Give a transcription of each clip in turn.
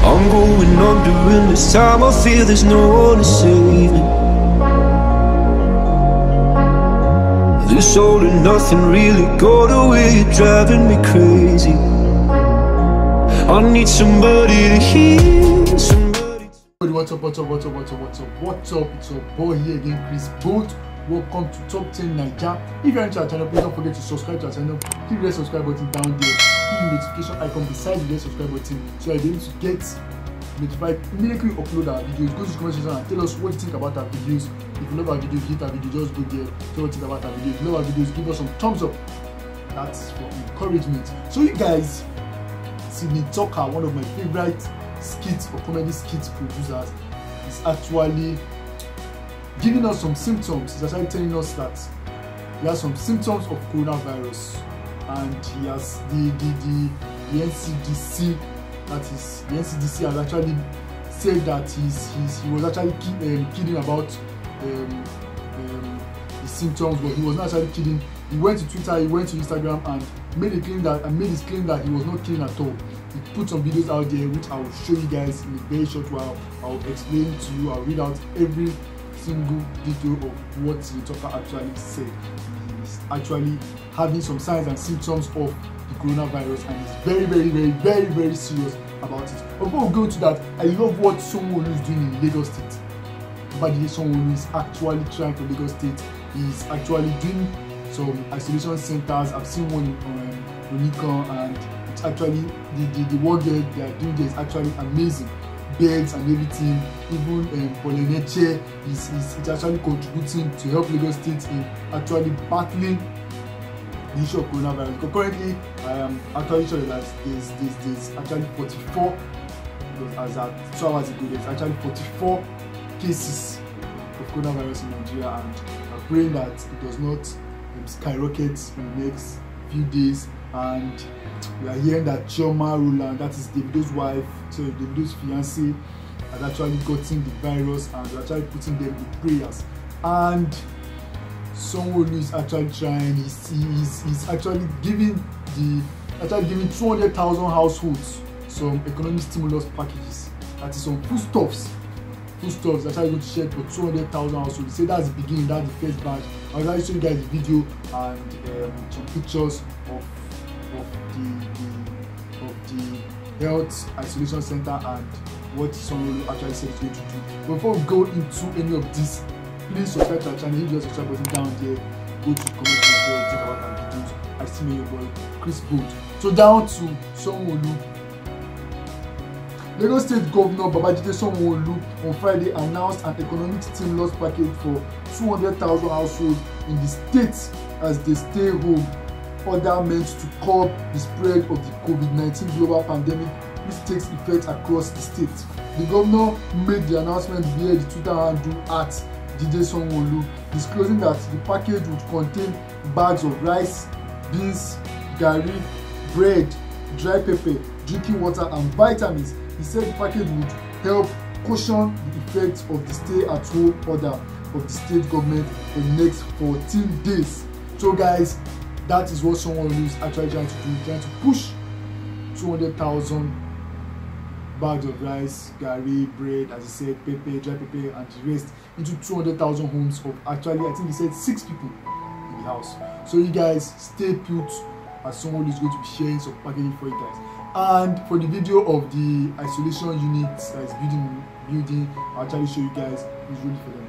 I'm going under, and this time I feel there's no one to save me. This all and nothing really got away, driving me crazy. I need somebody to hear, somebody. What's up? It's your boy here again, Chris Bolt. Welcome to Top 10 Naija. If you're into our channel, please don't forget to subscribe to our channel. Hit the subscribe button down there. Hit the notification icon beside the subscribe button so you'll be able to get notified immediately we upload our videos. Go to the comment section and tell us what you think about our videos. If you love our videos, hit our video, just go there, tell what you think about our videos. If you love our videos, give us some thumbs up. That's for encouragement. So you guys, Sydney Tucker, one of my favorite skits or comedy skits producers, is actually giving us some symptoms. He's actually telling us that he has some symptoms of coronavirus, and he has the NCDC, that is the NCDC, has actually said that he was actually kidding about the symptoms, but he was not actually kidding. He went to Twitter, he went to Instagram and made his claim that he was not kidding at all. He put some videos out there which I will show you guys in a very short while. I'll explain to you, I'll read out every single detail of what the talker actually said. He's actually having some signs and symptoms of the coronavirus, and he's very serious about it. But before we go to that, I love what Sanwo-Olu is doing in Lagos State. But Sanwo-Olu is actually trying for Lagos State. He's actually doing some isolation centers. I've seen one in Onika, and it's actually the work they are doing there is actually amazing. Beds and everything, even Poleneche is actually contributing to help Lagos State in actually battling the issue of coronavirus. Because currently, I am actually sure that there's actually 44, because as at 2 hours ago, there's actually 44 cases of coronavirus in Nigeria, and I'm praying that it does not skyrocket in the next few days. And we are hearing that Chioma Roland, that is Davido's wife, so Davido's fiancé, has actually gotten the virus, and we're actually putting them in prayers. And Sanwo-Olu is actually trying. He's actually giving 200,000 households some economic stimulus packages. That is some foodstuffs. Foodstuffs actually going to share for 200,000 households. He said that's the beginning, that's the first batch. I'll actually show you guys the video and some pictures of the health isolation center and what Sanwo-Olu actually said he's going to do. But before we go into any of this, please subscribe to our channel, hit the subscribe button down there, go to the comment section and check out our videos. I still know your boy Chris Bolt. So down to Sanwo-Olu. Lagos State Governor Babajide Sanwo-Olu on Friday announced an economic stimulus package for 200,000 households in the state as they stay home, order meant to curb the spread of the COVID-19 global pandemic, which takes effect across the state. The governor made the announcement via the Twitter handle at DJ Sanwo-Olu, disclosing that the package would contain bags of rice, beans, garri, bread, dry pepper, drinking water and vitamins. He said the package would help cushion the effects of the stay-at-home order of the state government for the next 14 days. So guys, that is what Sanwo-Olu is actually trying to do, trying to push 200,000 bags of rice, garri, bread, as he said, pepper, dry pepper, and the rest into 200,000 homes of actually, I think he said 6 people in the house. So you guys stay put, as Sanwo-Olu is going to be sharing some packaging for you guys. And for the video of the isolation unit that is building, I'll actually show you guys who's ready for them.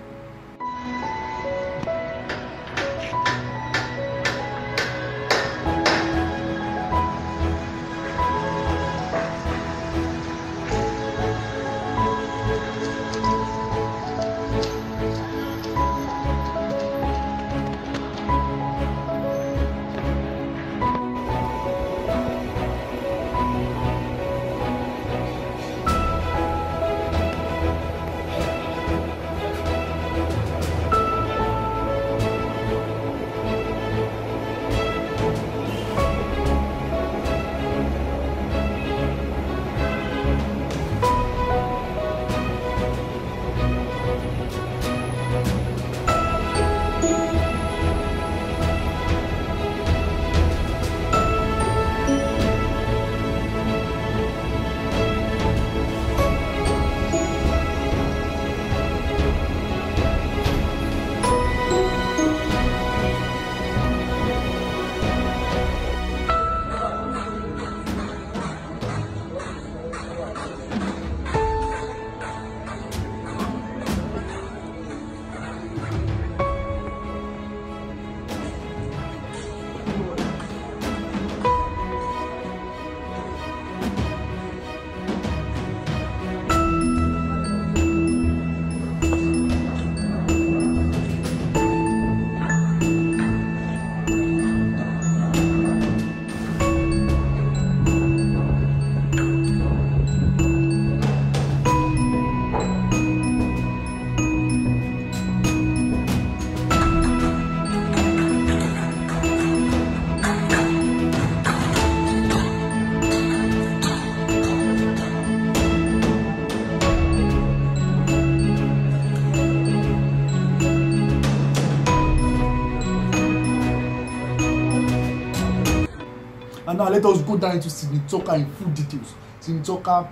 let us go down into Sidney Tucker in full details. Sidney Tucker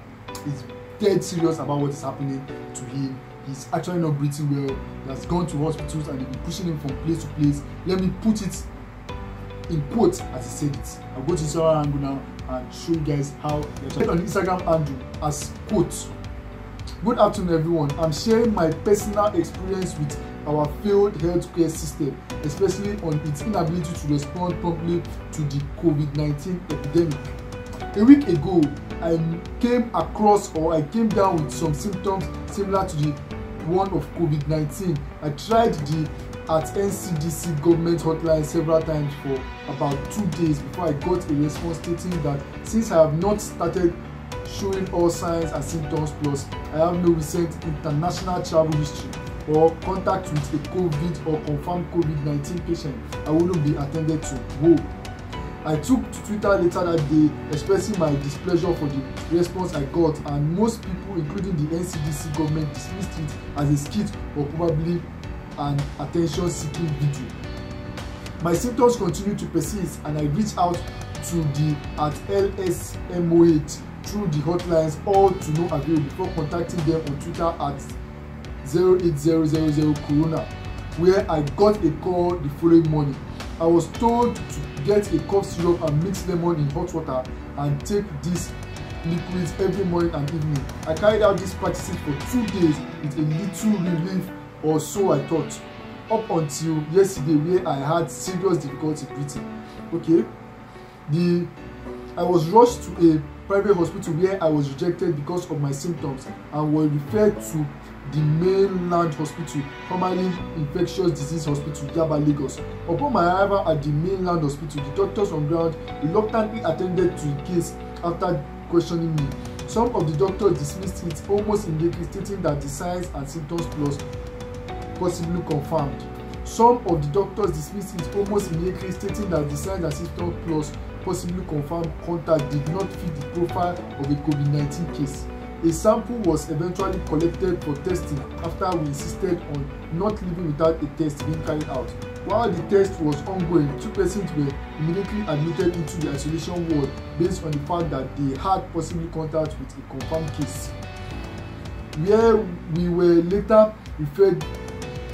is dead serious about what is happening to him. He's actually not breathing well. He has gone to hospitals and they've been pushing him from place to place. Let me put it in quotes as he said it. I'll go to Instagram handle now and show you guys how they're on Instagram handle as quotes. Good afternoon everyone. I'm sharing my personal experience with our failed healthcare system, especially on its inability to respond promptly to the COVID-19 epidemic. A week ago, I came down with some symptoms similar to the one of COVID-19. I tried the NCDC government hotline several times for about 2 days before I got a response stating that since I have not started showing all signs and symptoms, plus I have no recent international travel history or contact with a COVID or confirmed COVID-19 patient, I wouldn't be attended to. Whoa. I took to Twitter later that day expressing my displeasure for the response I got, and most people, including the NCDC government, dismissed it as a skit or probably an attention-seeking video. My symptoms continue to persist, and I reached out to the LSMOH through the hotlines, all to no avail, before contacting them on Twitter at 08000corona, where I got a call the following morning. I was told to get a cough syrup and mix lemon in hot water and take these liquids every morning and evening. I carried out these practices for 2 days with a little relief, or so I thought, up until yesterday, where I had serious difficulty breathing. Okay, I was rushed to a private hospital where I was rejected because of my symptoms and was referred to the Mainland Hospital, formerly Infectious Disease Hospital, Yaba, Lagos. Upon my arrival at the Mainland Hospital, the doctors on ground reluctantly attended to the case after questioning me. Some of the doctors dismissed it almost immediately, stating that the signs and symptoms plus possibly confirmed. Some of the doctors dismissed it almost immediately, stating that the signs and symptoms plus possibly confirmed contact did not fit the profile of a COVID-19 case. A sample was eventually collected for testing after we insisted on not leaving without a test being carried out. While the test was ongoing, 2 persons were immediately admitted into the isolation ward based on the fact that they had possibly contact with a confirmed case, where we were later referred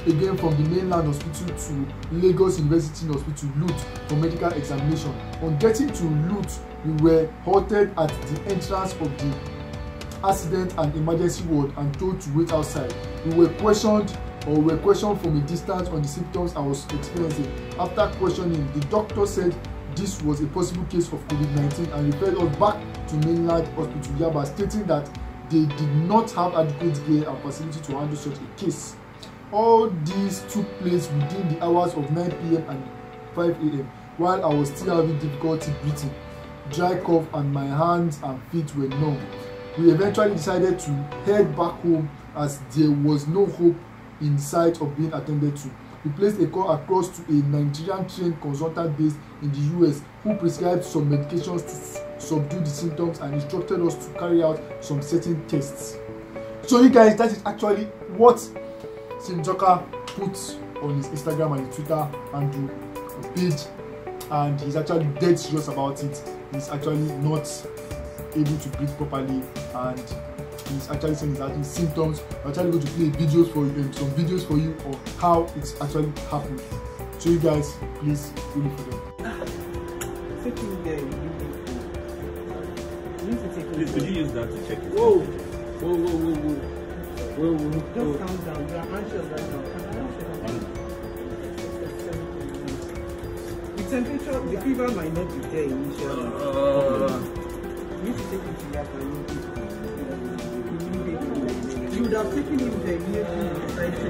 again from the Mainland Hospital to Lagos University Hospital, LUTH, for medical examination. On getting to LUTH, we were halted at the entrance of the accident and emergency ward and told to wait outside. We were questioned from a distance on the symptoms I was experiencing. After questioning, the doctor said this was a possible case of COVID-19 and referred us back to Mainland Hospital, Yaba, stating that they did not have adequate gear and facility to handle such a case. All these took place within the hours of 9 p.m. and 5 a.m. while I was still having difficulty breathing, dry cough, and my hands and feet were numb. We eventually decided to head back home as there was no hope in sight of being attended to. We placed a call across to a Nigerian trained consultant based in the US who prescribed some medications to subdue the symptoms and instructed us to carry out some certain tests. So you guys, that is actually what Sidney Tucker puts on his Instagram and his Twitter handle page, and he's actually dead serious about it. He's actually not able to breathe properly, and he's actually saying he's having symptoms. I'm actually going to play videos for you, some videos for you of how it's actually happened. So you guys, please look for them. Please, could you use that to check it? Whoa. Just calm down. You are anxious right now. The temperature, the fever might not be there initially. You need to take it to your You would have taken him there immediately and tried to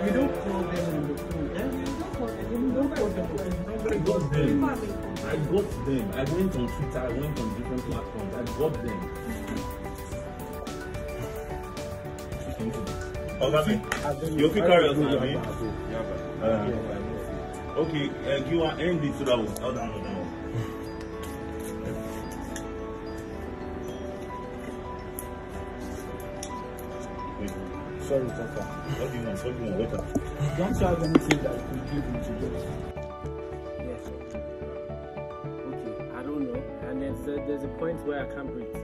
You don't call them on the phone. Don't call them. I got them. I went on Twitter, I went on different platforms. I got them. Okay, you can carry us now. Okay, you are end it to that one. Hold on. Sorry, Papa. What do you want? Wait up. Don't you have anything that could give him to get? Yes, sir. point where I can't breathe.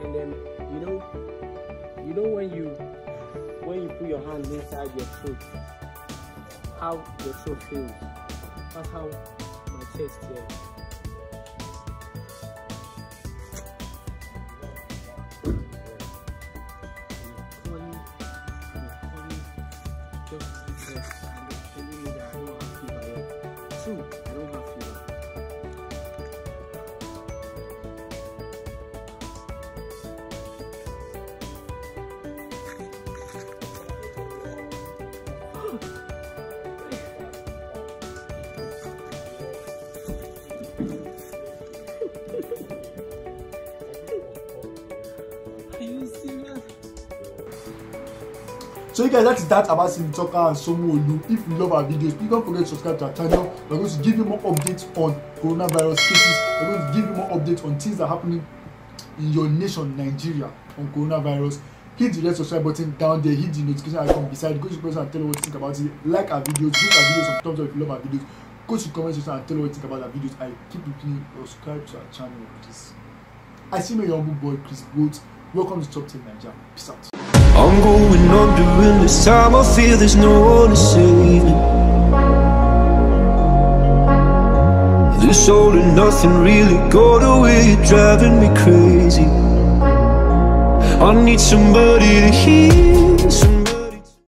And then you know when you put your hand inside your throat, how your throat feels. That's how my chest feels. So you guys, that's that about Simi Tucker and Sanwo-Olu. If you love our videos, please don't forget to subscribe to our channel. We're going to give you more updates on coronavirus cases. We're going to give you more updates on things that are happening in your nation, Nigeria, on coronavirus. Hit the red subscribe button down there, hit the notification icon beside, go to the person and tell us what you think about it. Like our videos, give our videos some thumbs up if you love our videos. Go to the comment section and tell us what you think about our videos. I keep repeating, subscribe to our channel, please. I see my young boy Chris Boat. Welcome to Top 10 Nigeria. Peace out. I'm going under in this time. I feel there's no one to save me. This all and nothing really got away, driving me crazy. I need somebody to hear